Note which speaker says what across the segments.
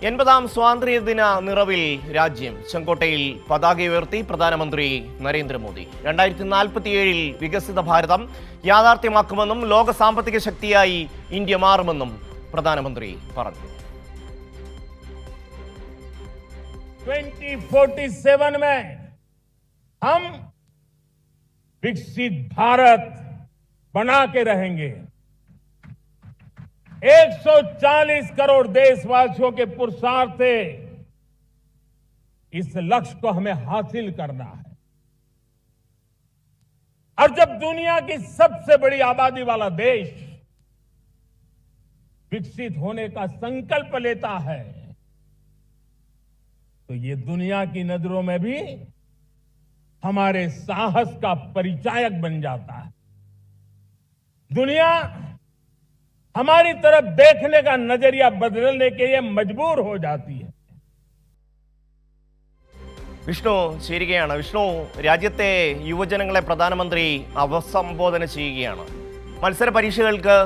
Speaker 1: 80ാം സ്വാതന്ത്ര്യദിന നിറവിൽ രാജ്യം ചെങ്കോട്ടയിൽ പതാക ഉയർത്തി പ്രധാനമന്ത്രി നരേന്ദ്രമോദി. 2047-ൽ വികസിത ഭാരതം യാഥാർത്ഥ്യമാക്കുമെന്നും ലോക സാമ്പത്തിക ശക്തിയായി ഇന്ത്യ മാറുമെന്നും പ്രധാനമന്ത്രി പറഞ്ഞു.
Speaker 2: 2047 में हम विकसित भारत बना के रहेंगे. 140 करोड़ देशवासियों के पुरुषार्थ से इस लक्ष्य को हमें हासिल करना है. और जब दुनिया की सबसे बड़ी आबादी वाला देश विकसित होने का संकल्प लेता है तो ये दुनिया की नजरों में भी हमारे साहस का परिचायक बन जाता है. दुनिया हमारी तरफ देखने का नजरिया बदलने के लिए मजबूर हो जाती है.
Speaker 1: വിഷ്ണു ചേരുകയാണ്. വിഷ്ണു, രാജ്യത്തെ യുവജനങ്ങളെ പ്രധാനമന്ത്രി അഭിസംബോധന ചെയ്യുകയാണ്. മത്സര പരീക്ഷകൾക്ക്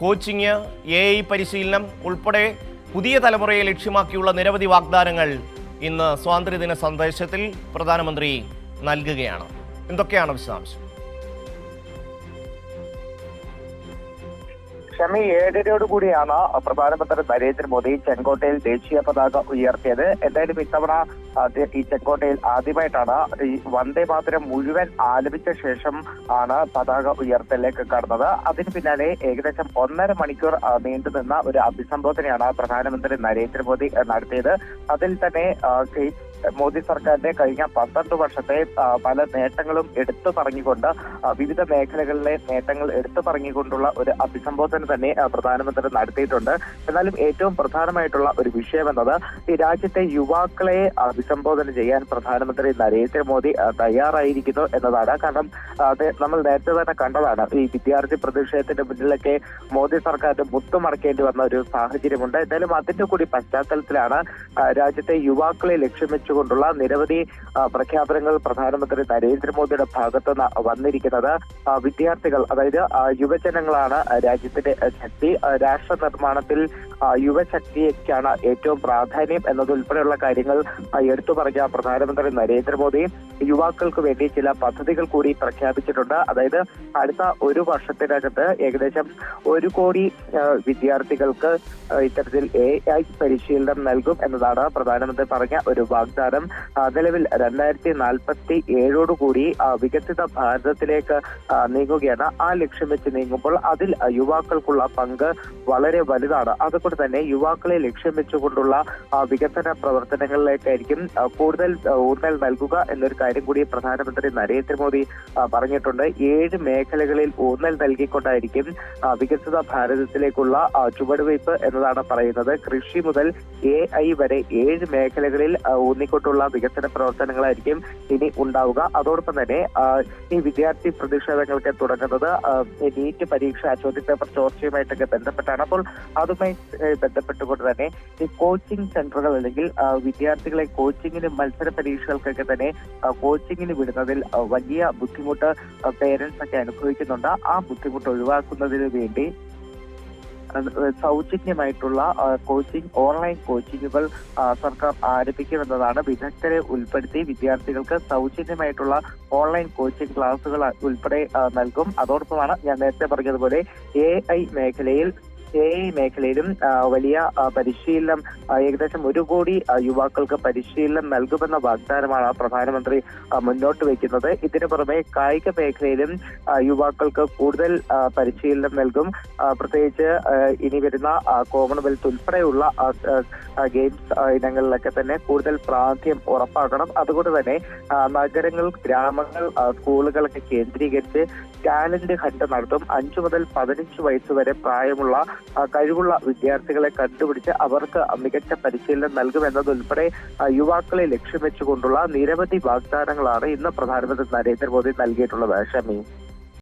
Speaker 1: കോച്ചിങ്, AI പരിശീലനം ഉൾപ്പെടെ പുതിയ തലമുറയെ ലക്ഷ്യമാക്കിയുള്ള നിരവധി വാഗ്ദാനങ്ങൾ ഇന്ന് സ്വാതന്ത്ര്യദിന സന്ദേശത്തിൽ പ്രധാനമന്ത്രി നൽകുകയാണ്. എന്തൊക്കെയാണ് വിശദാംശം?
Speaker 3: ഷമി, 7:30 കൂടിയാണ് പ്രധാനമന്ത്രി നരേന്ദ്രമോദി ചെങ്കോട്ടയിൽ ദേശീയ പതാക ഉയർത്തിയത്. എന്തായാലും ഇത്തവണ ഈ ചെങ്കോട്ടയിൽ ആദ്യമായിട്ടാണ് ഈ വന്ദേ മാതരം മുഴുവൻ ആലപിച്ച ശേഷം ആണ് പതാക ഉയർത്തലിലേക്ക് കടന്നത്. അതിന് പിന്നാലെ ഏകദേശം 1.5 മണിക്കൂർ നീണ്ടുനിന്ന ഒരു അഭിസംബോധനയാണ് പ്രധാനമന്ത്രി നരേന്ദ്രമോദി നടത്തിയത്. അതിൽ തന്നെ മോദി സർക്കാരിന്റെ കഴിഞ്ഞ 12 വർഷത്തെ പല നേട്ടങ്ങളും എടുത്തു പറഞ്ഞുകൊണ്ട്, വിവിധ മേഖലകളിലെ നേട്ടങ്ങൾ എടുത്തു പറഞ്ഞുകൊണ്ടുള്ള ഒരു അഭിസംബോധന തന്നെ പ്രധാനമന്ത്രി നടത്തിയിട്ടുണ്ട്. എന്നാലും ഏറ്റവും പ്രധാനമായിട്ടുള്ള ഒരു വിഷയം എന്നത് ഈ രാജ്യത്തെ യുവാക്കളെ അഭിസംബോധന ചെയ്യാൻ പ്രധാനമന്ത്രി നരേന്ദ്രമോദി തയ്യാറായിരിക്കുന്നു എന്നതാണ്. കാരണം നമ്മൾ നേരത്തെ തന്നെ കണ്ടതാണ്, ഈ വിദ്യാർത്ഥി പ്രതിഷേധത്തിന്റെ മുന്നിലൊക്കെ മോദി സർക്കാരിന് മുത്തുമടക്കേണ്ടി വന്ന ഒരു സാഹചര്യമുണ്ട്. എന്തായാലും അതിന്റെ കൂടി പശ്ചാത്തലത്തിലാണ് രാജ്യത്തെ യുവാക്കളെ ലക്ഷ്യം വെച്ചുകൊണ്ടുള്ള നിരവധി പ്രഖ്യാപനങ്ങൾ പ്രധാനമന്ത്രി നരേന്ദ്രമോദിയുടെ ഭാഗത്തുനിന്ന് വന്നിരിക്കുന്നത്. വിദ്യാർത്ഥികൾ, അതായത് യുവജനങ്ങളാണ് രാജ്യത്തിന്റെ ശക്തി. രാഷ്ട്ര നിർമ്മാണത്തിൽ യുവശക്തിക്കാണ് ഏറ്റവും പ്രാധാന്യം എന്നതുൾപ്പെടെയുള്ള കാര്യങ്ങൾ എടുത്തു പറഞ്ഞ പ്രധാനമന്ത്രി നരേന്ദ്രമോദി യുവാക്കൾക്ക് വേണ്ടി ചില പദ്ധതികൾ കൂടി പ്രഖ്യാപിച്ചിട്ടുണ്ട്. അതായത് അടുത്ത ഒരു വർഷത്തിനകത്ത് ഏകദേശം 1 കോടി വിദ്യാർത്ഥികൾക്ക് ഇത്തരത്തിൽ AI പരിശീലനം നൽകും എന്നതാണ് പ്രധാനമന്ത്രി പറഞ്ഞ ഒരു വാഗ്ദാനം. നിലവിൽ 2047 കൂടി വികസിത ഭാരതത്തിലേക്ക് നീങ്ങുകയാണ്. ആ ലക്ഷ്യം വെച്ച് നീങ്ങുമ്പോൾ അതിൽ യുവാക്കൾക്കുള്ള പങ്ക് വളരെ വലുതാണ്. അതുകൊണ്ട് തന്നെ യുവാക്കളെ ലക്ഷ്യം വെച്ചുകൊണ്ടുള്ള വികസന പ്രവർത്തനങ്ങളിലേക്കായിരിക്കും കൂടുതൽ ഊന്നൽ നൽകുക എന്നൊരു കാര്യം കൂടി പ്രധാനമന്ത്രി നരേന്ദ്രമോദി പറഞ്ഞിട്ടുണ്ട്. 7 മേഖലകളിൽ ഊന്നൽ നൽകിക്കൊണ്ടായിരിക്കും വികസിത ഭാരതത്തിലേക്കുള്ള ചുവടുവയ്പ് എന്നതാണ് പറയുന്നത്. കൃഷി മുതൽ AI വരെ 7 മേഖലകളിൽ ഊന്നിക്കൊണ്ടുള്ള വികസന പ്രവർത്തനങ്ങളായിരിക്കും ഇനി ഉണ്ടാവുക. അതോടൊപ്പം തന്നെ ഈ വിദ്യാർത്ഥി പ്രതിഷേധങ്ങൾക്ക് തുടങ്ങുന്നത് നീറ്റ് പരീക്ഷ ചോദ്യപേപ്പർ ചോർച്ചയുമായിട്ടൊക്കെ ബന്ധപ്പെട്ടാണ്. അപ്പോൾ അതുമായി ബന്ധപ്പെട്ടുകൊണ്ട് തന്നെ ഈ കോച്ചിങ് സെന്ററുകൾ, അല്ലെങ്കിൽ വിദ്യാർത്ഥികളെ കോച്ചിങ്ങിന്, മത്സര പരീക്ഷകൾക്കൊക്കെ തന്നെ കോച്ചിങ്ങിന് വിടുന്നതിൽ വലിയ ബുദ്ധിമുട്ട് പേരൻസ് ഒക്കെ അനുഭവിക്കുന്നുണ്ട്. ആ ബുദ്ധിമുട്ട് ഒഴിവാക്കുന്നതിന് വേണ്ടി സൗജന്യമായിട്ടുള്ള കോച്ചിങ്, ഓൺലൈൻ കോച്ചിങ്ങുകൾ സർക്കാർ ആരംഭിക്കുമെന്നതാണ്. വിദഗ്ധരെ ഉൾപ്പെടുത്തി വിദ്യാർത്ഥികൾക്ക് സൗജന്യമായിട്ടുള്ള ഓൺലൈൻ കോച്ചിങ് ക്ലാസുകൾ ഉൾപ്പെടെ നൽകും. അതോടൊപ്പമാണ് ഞാൻ നേരത്തെ പറഞ്ഞതുപോലെ AI മേഖലയിലും വലിയ പരിശീലനം, ഏകദേശം 1 കോടി യുവാക്കൾക്ക് പരിശീലനം നൽകുമെന്ന വാഗ്ദാനമാണ് പ്രധാനമന്ത്രി മുന്നോട്ട് വയ്ക്കുന്നത്. ഇതിനു പുറമെ കായിക മേഖലയിലും യുവാക്കൾക്ക് കൂടുതൽ പരിശീലനം നൽകും. പ്രത്യേകിച്ച് ഇനി വരുന്ന കോമൺവെൽത്ത് ഉൾപ്പെടെയുള്ള ഗെയിംസ് ഇനങ്ങളിലൊക്കെ തന്നെ കൂടുതൽ പ്രാധാന്യം ഉറപ്പാക്കണം. അതുകൊണ്ട് തന്നെ നഗരങ്ങൾ, ഗ്രാമങ്ങൾ, സ്കൂളുകളൊക്കെ കേന്ദ്രീകരിച്ച് ടാലന്റ് ഹണ്ട് നടത്തും. 5 മുതൽ 15 വയസ്സ് വരെ പ്രായമുള്ള കഴിവുള്ള വിദ്യാർത്ഥികളെ കണ്ടുപിടിച്ച് അവർക്ക് മികച്ച പരിശീലനം നൽകുമെന്നതുൾപ്പെടെ യുവാക്കളെ ലക്ഷ്യം വെച്ചുകൊണ്ടുള്ള നിരവധി വാഗ്ദാനങ്ങളാണ് ഇന്ന് പ്രധാനമന്ത്രി നരേന്ദ്രമോദി നൽകിയിട്ടുള്ളത്. ഷമി.